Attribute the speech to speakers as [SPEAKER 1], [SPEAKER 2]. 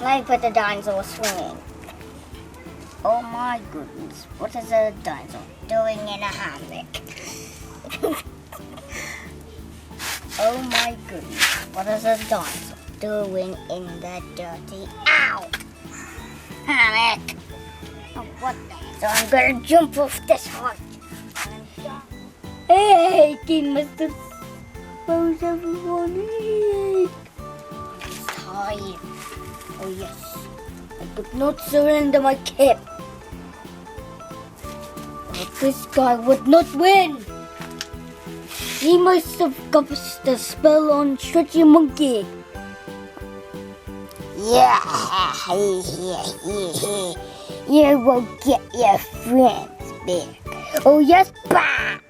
[SPEAKER 1] Let me put the dinosaur swinging. Oh my goodness, what is a dinosaur doing in a hammock? Oh my goodness, what is a dinosaur doing in the dirty hammock? Oh, what the? So I'm gonna jump off this one. Hey, he must have froze everyone in. It's time. Oh yes, I could not surrender my cape. But this guy would not win. He must have got the spell on Stretchy Monkey. Yeah, you won't get your friends back. Oh yes, bah!